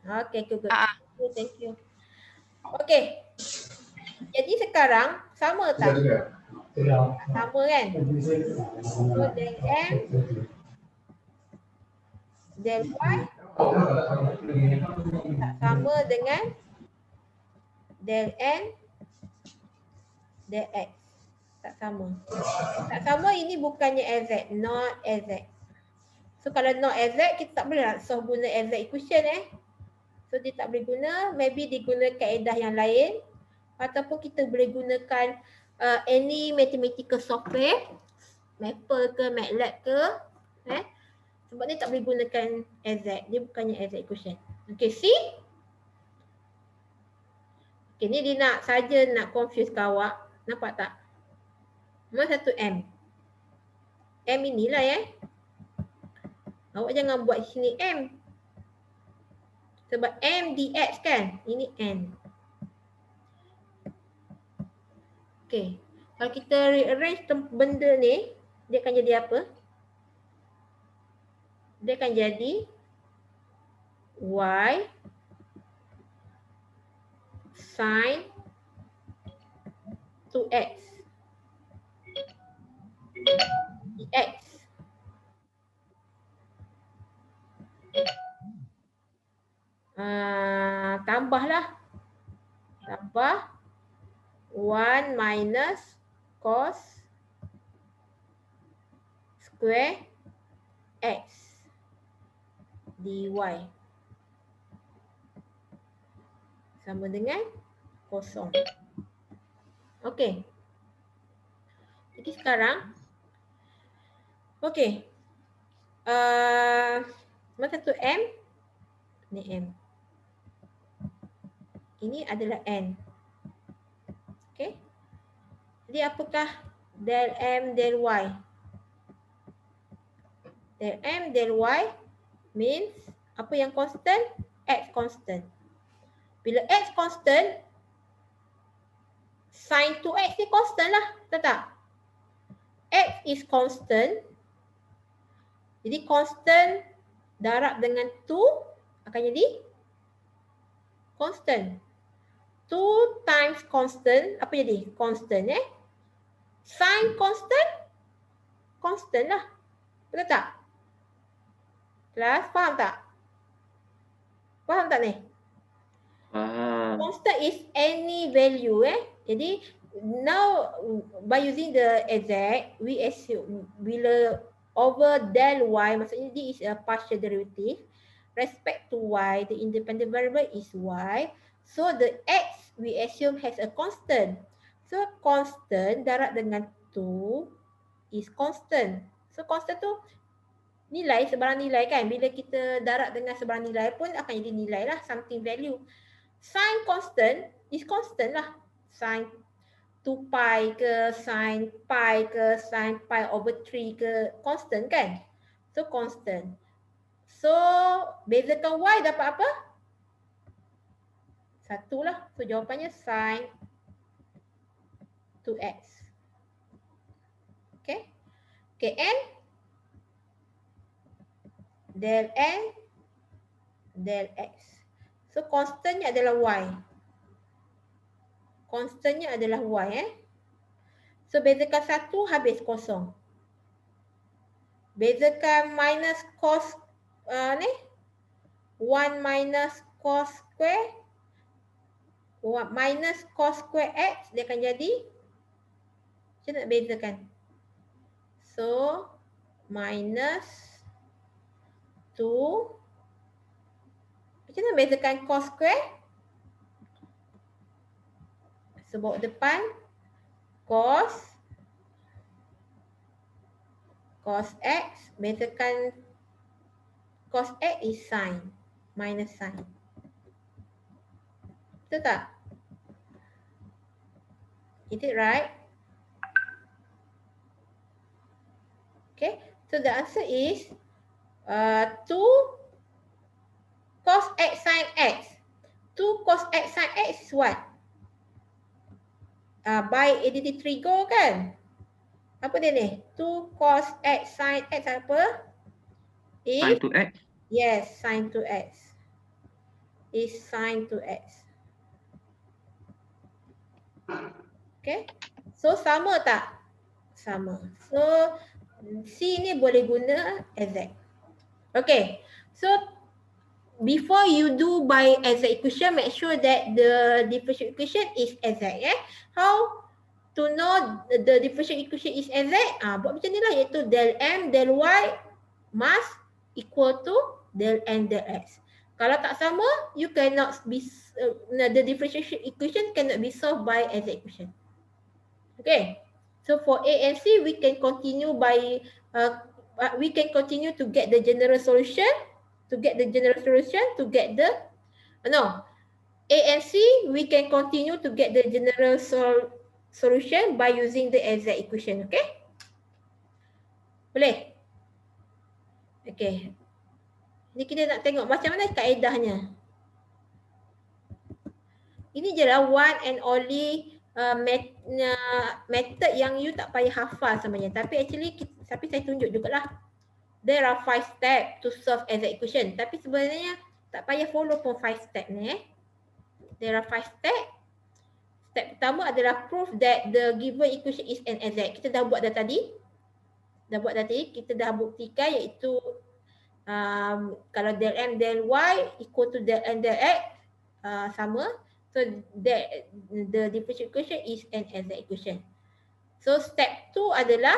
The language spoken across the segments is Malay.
Okay, good. Thank you. Okay. Jadi sekarang sama tak? Sama kan? So del M, del Y tak sama dengan del N, del X. Tak sama. Tak sama ini bukannya LZ, not LZ. So kalau not LZ, kita tak boleh nak solve guna LZ equation So dia tak boleh guna, maybe diguna kaedah yang lain ataupun kita boleh gunakan any mathematical software, Maple ke, MATLAB ke, sebab dia tak boleh gunakan LZ, dia bukannya LZ equation. Okay, see? Okay, ni dia nak saja nak confuse awak, nampak tak? Nombor satu M. M inilah awak jangan buat sini M. Sebab M dx kan, ini N. Okay, kalau kita rearrange benda ni, dia akan jadi apa? Dia akan jadi Y sin 2x dx. Tambah 1 minus cos square x dy sama dengan kosong. Okey. Jadi sekarang okey. Nombor satu M, ni M. Ini adalah N. Okey. Jadi apakah del M del Y? Del M del Y means apa yang constant? X constant. Bila X constant, sin 2X ni constant lah. Betul tak? X is constant. Jadi constant darab dengan 2 akan jadi constant. 2 times constant, apa jadi? Constant Sin constant, constant lah. Betul tak? Kelas, faham tak? Faham tak ni? Constant is any value Jadi now by using the exact, we assume bila over del Y, maksudnya this is a partial derivative. Respect to Y, the independent variable is Y. So the X we assume has a constant. So constant darab dengan 2 is constant. So constant tu nilai, sebarang nilai kan. Bila kita darab dengan sebarang nilai pun akan jadi nilai lah, something value. Sin constant is constant lah. Sin 2 pi ke, sin pi ke, sin pi over 3 ke, constant kan? So constant. So bezakan Y dapat apa? 1 lah. So jawapannya sin 2x. Okay. Okay, N. Del N. Del X. So constantnya adalah Y. Constantnya adalah Y So bezakan 1 habis kosong. Bezakan minus cos 1 minus cos square minus cos square X, dia akan jadi macam nak bezakan. So minus 2. Macam mana bezakan cos square? Sebab depan cos X, bezakan cos X is sin, minus sin. Betul tak? Is it right? Okay, so the answer is 2 cos X sin X. 2 cos X sin X is what? By ADT Trigo kan? Apa dia ni? 2 cos X sin X apa? Sin 2X? Yes, sin 2X. is sin to x. Okay. So sama tak? Sama. So C ni boleh guna exact. Okay. So before you do by exact equation, make sure that the differential equation is exact. How to know the differential equation is exact? Buat macam ni lah, iaitu del M del Y must equal to del N del X. Kalau tak sama, you cannot be the differential equation cannot be solved by exact equation. Okay. So for A and C, we can continue by we can continue to get the general solution, to get the A and C, we can continue to get the general solution by using the exact equation. Okay? Boleh? Okay. Ni kita nak tengok macam mana kaedahnya. Ini je lah one and only method yang you tak payah hafal sebenarnya. Tapi actually, saya tunjuk jugalah. There are 5 steps to solve exact equation. Tapi sebenarnya tak payah follow pun 5 step ni. There are 5 steps. Step pertama adalah proof that the given equation is an exact. Kita dah buat dah tadi. Kita dah buktikan iaitu kalau del M del Y equal to del N del X sama. So the differential equation is an exact equation. So step 2 adalah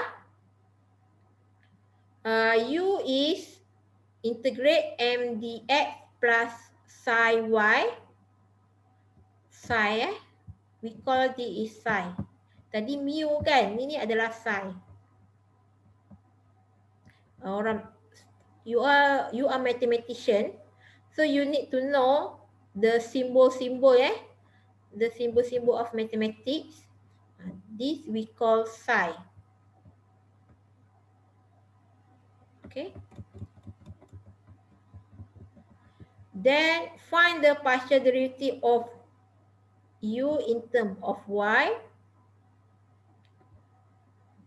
U is integrate M dx plus psi Y. Psi we call this is psi. Tadi mu kan, ini adalah psi. You are mathematician, so you need to know the symbol the symbol of mathematics. This we call psi. Okay. Then find the partial derivative of u in term of y.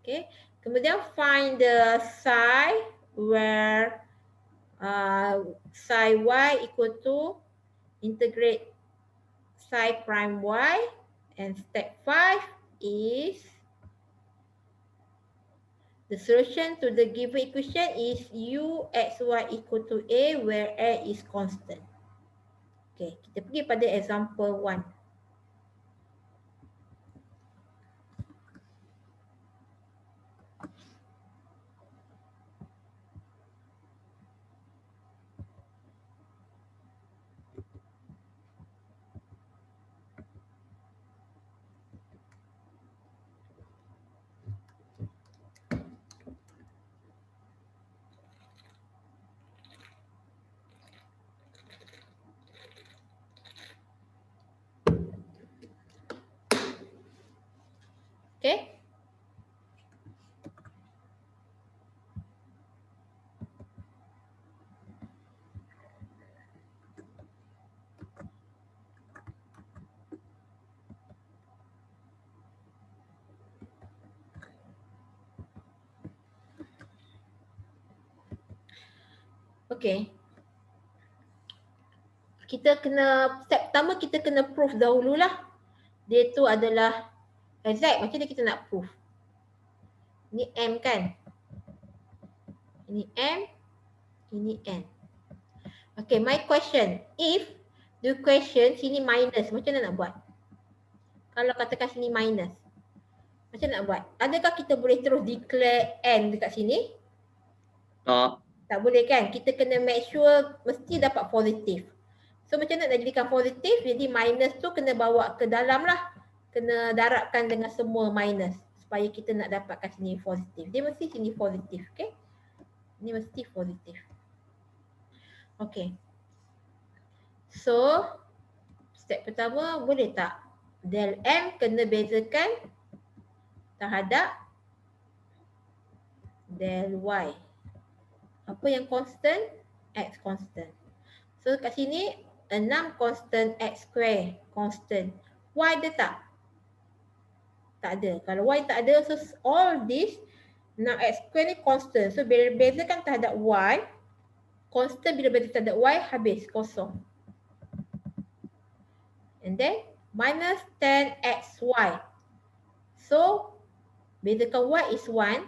Okay. Kemudian find the psi where psi y equal to integrate psi prime y, and step 5 is the solution to the given equation is u xy equal to a where a is constant. Okay, kita pergi pada example 1. Okay. Okay. Kita kena, step pertama kita kena proof dahululah. Dia tu adalah exact. Macam mana kita nak proof? Ini M kan? Ini M, ini N. Okay, my question. If the question sini minus, macam mana nak buat? Kalau katakan sini minus, macam mana nak buat? Adakah kita boleh terus declare N dekat sini? Tak boleh kan? Kita kena make sure mesti dapat positif. So macam mana nak jadikan positif? Jadi minus tu kena bawa ke dalam lah. Kena darabkan dengan semua minus. Supaya kita nak dapatkan sini positif. Dia mesti sini positif. Okay? Ini mesti positif. Okay. So, step pertama boleh tak? Del M kena bezakan terhadap del Y. Apa yang constant? X constant. So kat sini 6 constant, X square constant. Y ada tak? Tak ada. Kalau Y tak ada, so all this 6X square ni constant. So bila bezakan terhadap Y, constant bila beza terhadap Y habis kosong. And then minus 10xy. So bezakan y is 1.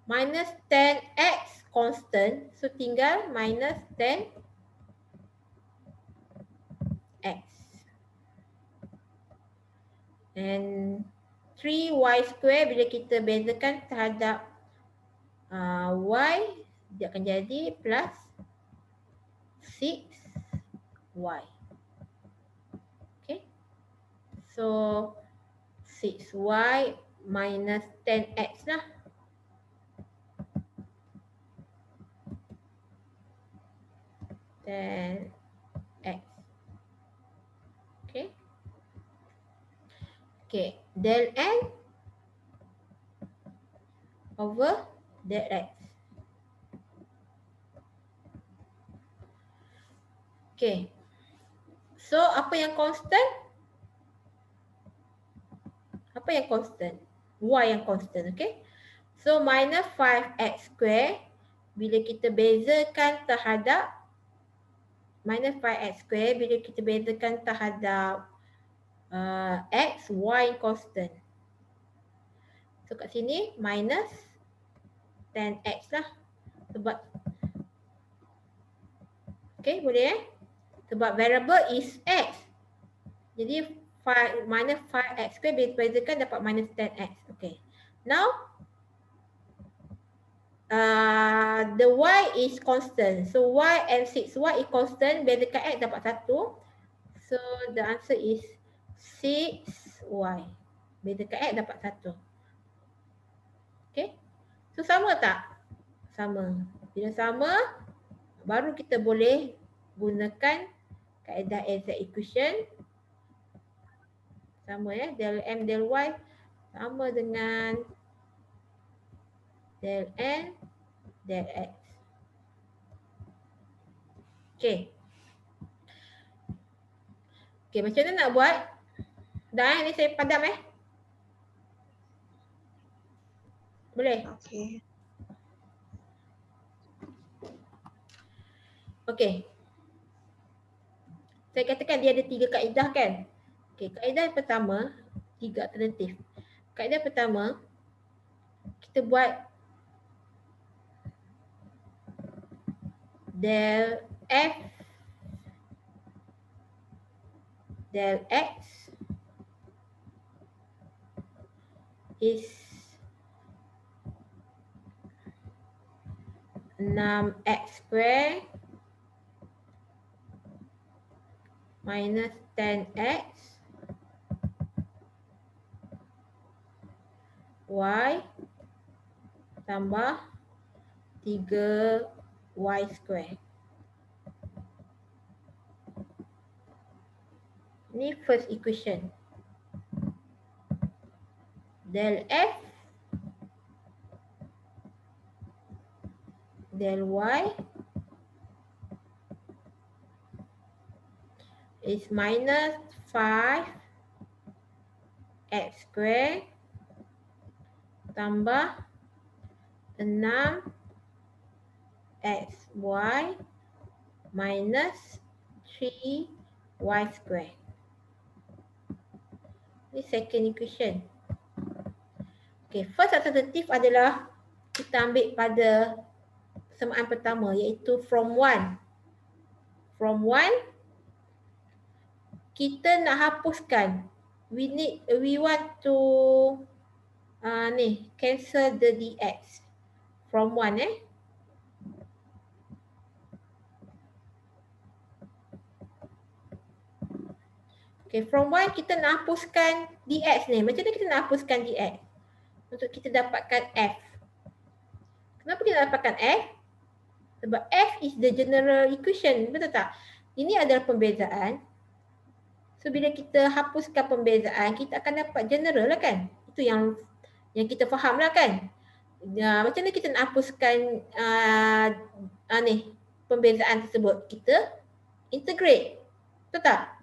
Minus 10x constant. So tinggal minus 10x. And 3y square bila kita bezakan terhadap y, dia akan jadi plus 6y. Okay. So 6y minus 10x lah. Then x. Okay. Okay. Del n over del x. Okay. So apa yang constant? Apa yang constant? Y yang constant. Okay. So minus 5x square bila kita bezakan terhadap minus 5x square bila kita bezakan terhadap x, y constant. So kat sini minus 10x lah. Sebab okay, boleh sebab variable is x. Jadi minus 5x square bila bezakan dapat minus 10x. Okay. Now the y is constant. So y and 6y is constant. Bezakan x dapat 1. So the answer is 6y. Bezakan x dapat 1. Okay. So sama tak? Sama. Bila sama, baru kita boleh gunakan kaedah exact equation. Sama ya. Del m del y sama dengan del n del x. Okay. Okay, macam mana nak buat? Dah ni saya padam Boleh? Okay. Okay. Saya katakan dia ada 3 kaedah kan? Okay, kaedah yang pertama, 3 alternatif. Kaedah pertama, kita buat del f del x is 6x square minus 10x y tambah 3y square. Ini first equation. Del f del y is minus 5x square tambah 6xy minus 3y square. Ini second equation. Okay, first alternative adalah kita ambil pada persamaan pertama iaitu from 1. From 1 kita nak hapuskan. We want to cancel the dx from 1 Okay, from 1 kita nak hapuskan dx ni. Macam mana kita nak hapuskan dx? Untuk kita dapatkan f. Kenapa kita dapatkan f? Sebab f is the general equation. Betul tak? Ini adalah pembezaan. So bila kita hapuskan pembezaan, kita akan dapat general lah kan? Itu yang kita faham lah kan? Macam mana kita nak hapuskan pembezaan tersebut? Kita integrate. Betul tak?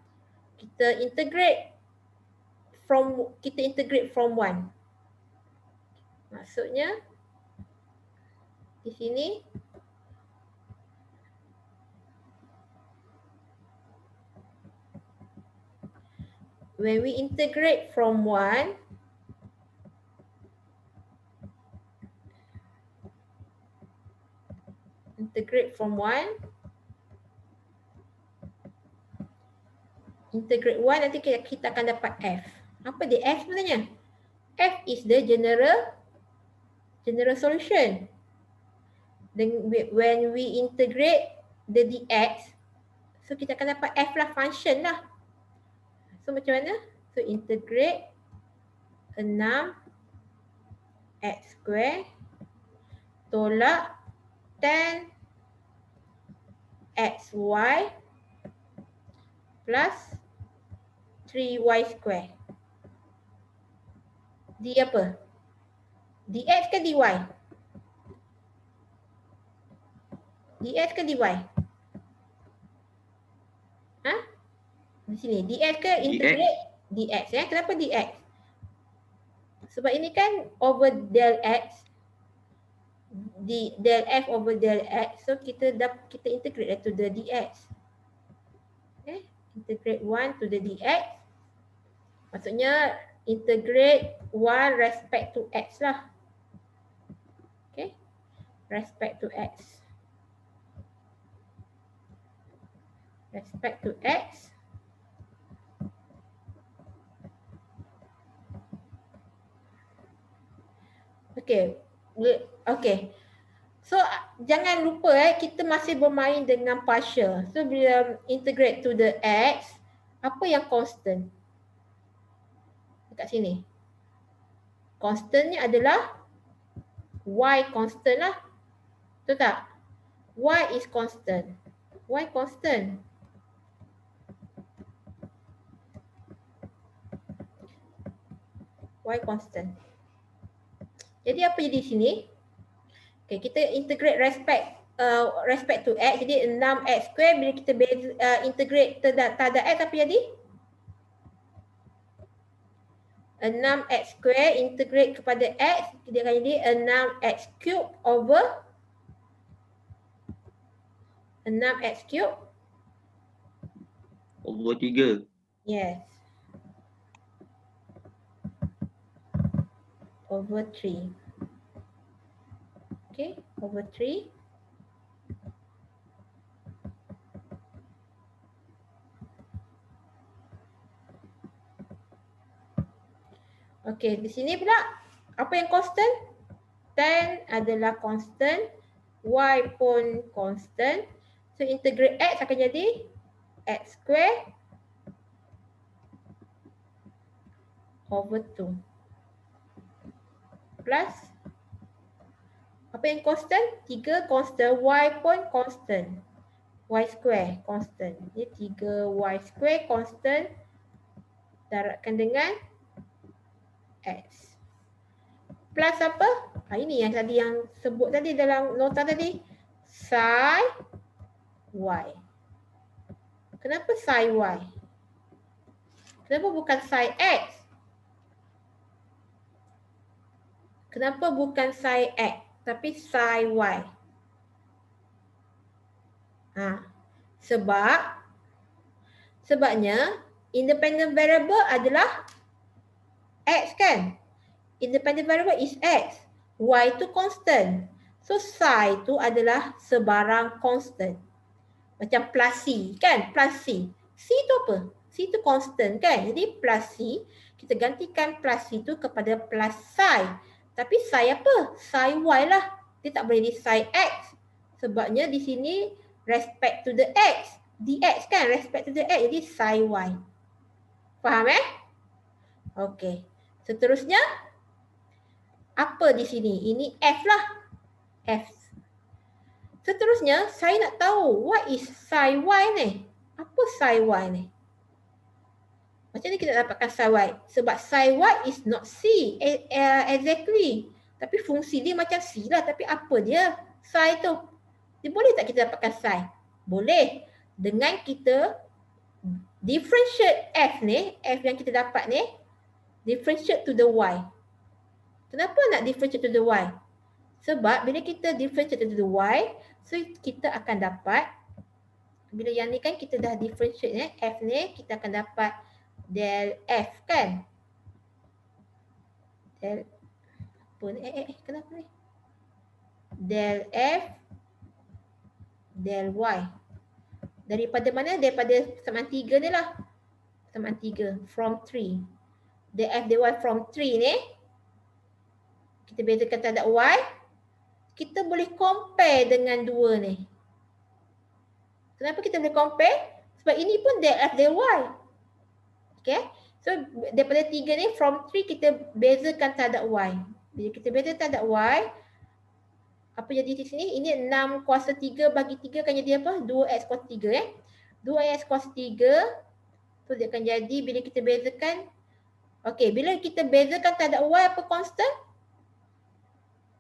Kita integrate from 1. Maksudnya di sini when we integrate from 1, integrate 1, nanti kita akan dapat F. Apa dia F sebenarnya? F is the general solution. Then when we integrate the dx, so kita akan dapat F lah, function lah. So macam mana? So integrate 6x² tolak 10xy plus 3y². D apa? Dx ke dy? Dx ke dy? Ha? Di sini. Dx ke integrate? Dx ya. Kenapa dx? Sebab ini kan over del x. Del f over del x. So kita integrate to the dx. Okay. Integrate 1 to the dx. Maksudnya integrate 1 respect to x lah. Okay. Respect to x. Respect to x. Okay. Okay. So jangan lupa kita masih bermain dengan partial. So bila integrate to the x, apa yang constant? Dekat sini. Constantnya adalah y constant lah. Betul tak? Y is constant. Y constant. Y constant. Jadi apa jadi di sini? Okay, kita integrate respect to x. Jadi 6x² bila kita integrate tak ada x, apa jadi? 6x² integrate kepada x, dia akan jadi 6x³ over 6x³ over 3. Yes. Over 3. Okay, over 3. Okay, di sini pula apa yang constant? 10 adalah constant, y pun constant. So integrate x akan jadi x² over 2 plus apa yang constant? 3 constant, y pun constant, y² constant. Jadi 3y² constant darabkan dengan x. Plus apa? Ini yang tadi yang sebut tadi dalam nota tadi. Psi y. Kenapa psi y? Kenapa bukan psi x? Kenapa bukan psi x tapi psi y? Sebabnya independent variable adalah x kan? Independent variable is x. Y itu constant. So psi itu adalah sebarang constant. Macam plus C kan? Plus C. C itu apa? C itu constant kan? Jadi plus C, kita gantikan plus C itu kepada plus psi. Tapi psi apa? Psi y lah. Dia tak boleh di psi x. Sebabnya di sini respect to the x. Dx kan? Respect to the x. Jadi psi y. Faham Okey. Seterusnya, apa di sini? Ini F lah. F. Seterusnya, saya nak tahu what is psi y ni? Apa psi y ni? Macam ni kita dapatkan psi y? Sebab psi y is not C exactly. Tapi fungsi dia macam C lah. Tapi apa dia psi tu? Dia boleh tak kita dapatkan psi? Boleh. Dengan kita differentiate F ni, F yang kita dapat ni, differentiate to the y. Kenapa nak differentiate to the y? Sebab bila kita differentiate to the y, so kita akan dapat, bila yang ni kan kita dah differentiate F ni, kita akan dapat Del F kan? Del apa ni? Kenapa ni? Del F del Y. Daripada mana? Daripada persamaan 3 ni lah. Persamaan 3 from 3. Del F del Y from 3 ni. Kita bezakan tanda Y. Kita boleh compare dengan 2 ni. Kenapa kita boleh compare? Sebab ini pun del F del Y. Okay. So daripada 3 ni from 3 kita bezakan tanda Y. Bila kita bezakan tanda Y, apa jadi di sini? Ini 6 kuasa 3 bagi 3 akan jadi apa? 2x kuasa 3 2x kuasa 3. So dia akan jadi bila kita bezakan. Okey, bila kita bezakan tanda Y apa constant?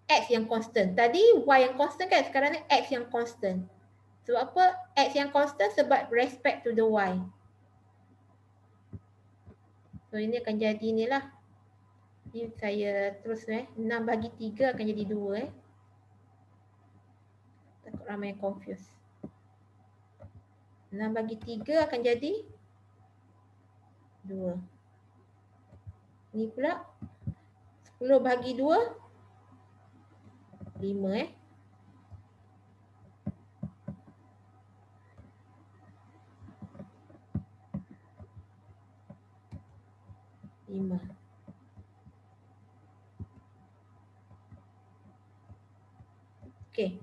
X yang constant. Tadi Y yang constant kan? Sekarang ni X yang constant. Sebab apa X yang constant? Sebab respect to the Y. So ini akan jadi ni lah. Ini saya terus 6 bagi 3 akan jadi 2 Takut ramai yang confused. 6 bagi 3 akan jadi 2. Ni pula 10 bagi 2 5 5. Okey.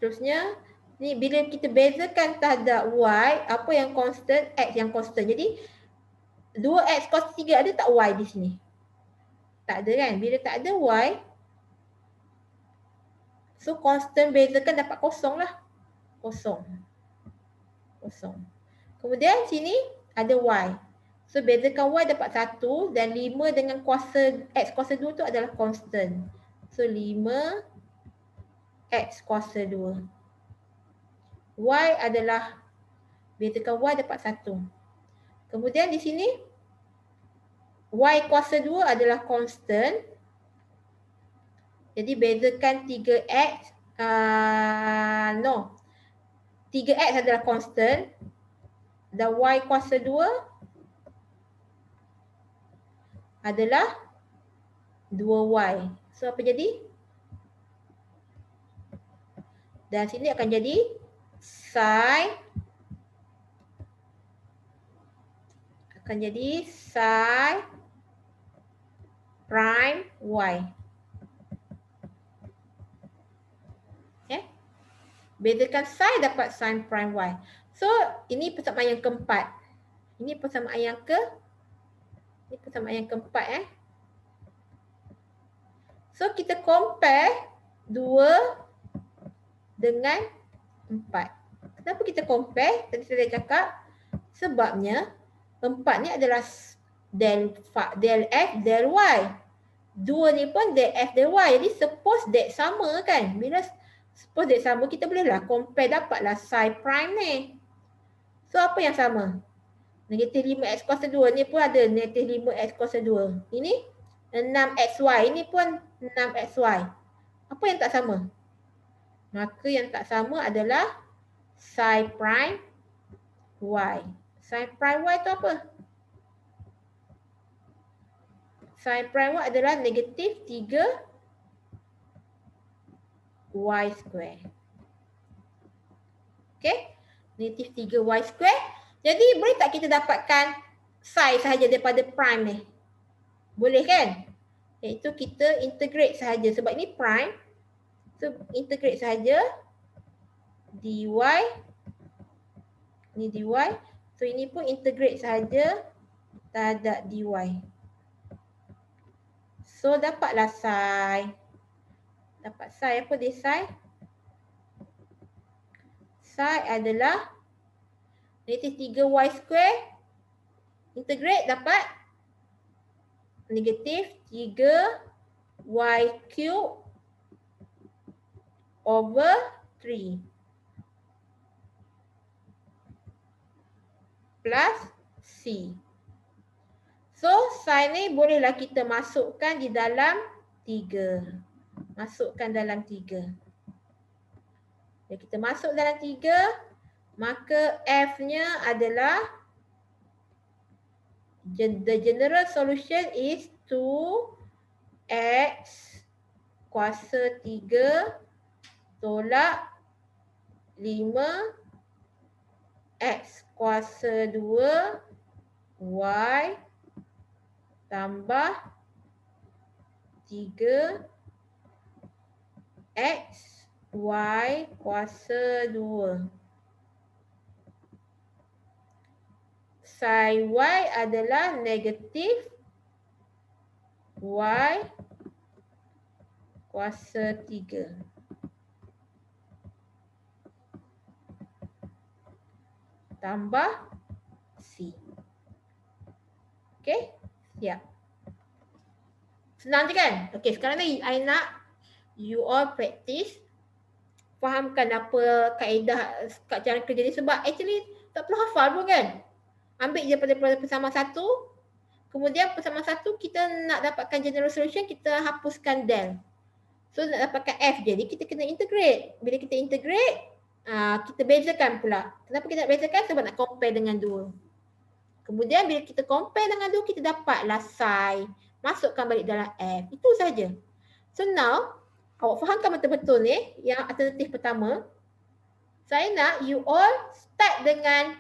Seterusnya, ni bila kita bezakan tanda Y, apa yang constant? X yang constant. Jadi 2x cos 3 ada tak Y di sini? Tak ada kan? Bila tak ada Y, so constant bezakan dapat kosong lah. Kosong. Kemudian sini ada Y. So bezakan Y dapat 1 dan 5 dengan kuasa X kuasa 2 tu adalah constant. So 5 X kuasa 2. Y adalah, bezakan Y dapat 1. Kemudian di sini Y kuasa 2 adalah constant. Jadi bezakan 3X, 3X adalah constant dan Y kuasa 2 adalah 2Y. So apa jadi? Dan sini akan jadi psi prime Y. Okay. Bezakan psi dapat sin prime Y. So ini persamaan yang keempat. Ini persamaan yang keempat So kita compare 2 dengan 4. Kenapa kita compare? Tadi saya cakap sebabnya 4 ni adalah del F del Y. 2 ni pun del F del Y. Jadi suppose that sama kan? Bila suppose that sama, kita bolehlah compare, dapatlah psi prime ni. So apa yang sama? Negatif 5x kuasa 2 ni pun ada negatif 5x kuasa 2. Ini 6xy, ini pun 6xy. Apa yang tak sama? Maka yang tak sama adalah psi prime y. Psi prime y tu apa? Psi prime y adalah negatif 3y square. Okay? Negatif 3y square. Jadi boleh tak kita dapatkan psi sahaja daripada prime ni? Boleh kan? Iaitu kita integrate sahaja sebab ini prime. So integrate sahaja dy. Ini dy. So ini pun integrate sahaja terhadap dy. So dapatlah psi. Dapat psi apa dia psi? Psi adalah negatif 3y square. Integrate dapat negatif 3y cube over 3 plus c. So sin ni bolehlah kita masukkan di dalam 3. Masukkan dalam 3. Jadi kita masuk dalam 3, maka F-nya adalah the general solution is 2x kuasa 3 tolak 5 x kuasa 2 y tambah 3 x y kuasa 2. Psi y adalah negatif y kuasa 3. Tambah C. Okey, siap. Senang je kan? Okey, sekarang ni I nak you all practice. Fahamkan apa kaedah cara kerja ni, sebab actually tak perlu hafal pun kan. Ambil je pada persamaan satu. Kemudian persamaan satu kita nak dapatkan general solution, kita hapuskan del. So nak dapatkan F, jadi kita kena integrate. Bila kita integrate, kita bezakan pula. Kenapa kita nak bezakan? Sebab nak compare dengan 2. Kemudian bila kita compare dengan 2, kita dapatlah psi. Masukkan balik dalam F. Itu saja. So now, awak fahamkan betul-betul ni, yang alternatif pertama. Saya nak you all start dengan,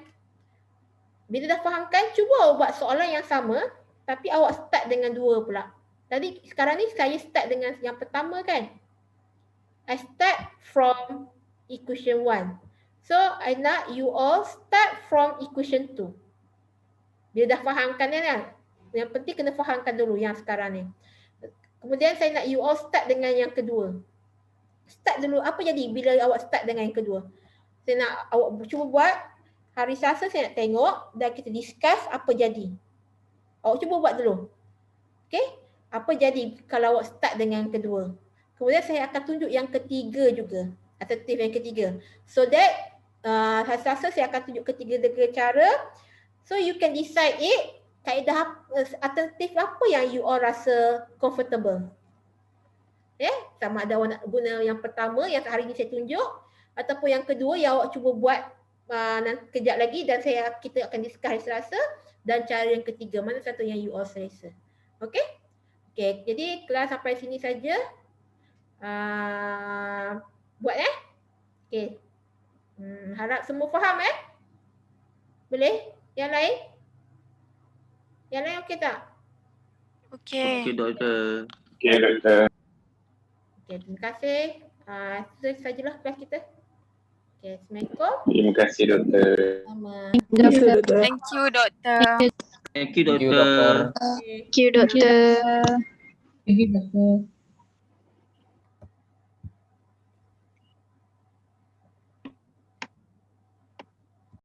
bila dah fahamkan, cuba buat soalan yang sama, tapi awak start dengan 2 pula. Tadi sekarang ni saya start dengan yang pertama kan. I start from equation 1. So I nak you all start from equation 2. Bila dah fahamkan ni kan. Yang penting kena fahamkan dulu yang sekarang ni. Kemudian saya nak you all start dengan yang kedua. Start dulu, apa jadi bila awak start dengan yang kedua? Saya nak awak cuba buat. Hari Selasa saya nak tengok dan kita discuss apa jadi. Awak cuba buat dulu. Okay? Apa jadi kalau awak start dengan yang kedua? Kemudian saya akan tunjuk yang ketiga juga. Alternatif yang ketiga. So that hari Selasa saya akan tunjuk ketiga cara. So you can decide it. Kaedah alternatif apa yang you all rasa comfortable. Sama ada awak nak guna yang pertama yang hari ni saya tunjuk, ataupun yang kedua yang awak cuba buat kejap lagi dan kita akan discuss hari Selasa, dan cara yang ketiga mana satu yang you all selesa. Okay? Okay, jadi kelas sampai sini saja. Buat Okay. Harap semua faham Boleh? Yang lain? Yang lain okey tak? Okey. Okey doktor. Okey doktor. Okay, terima kasih. Itu sajalah kelas kita. Okay, Assalamualaikum. Terima kasih doktor. Sama. Thank you doktor. Thank you doktor. Thank you doktor. Okay. Thank you, doktor. Thank you, doktor.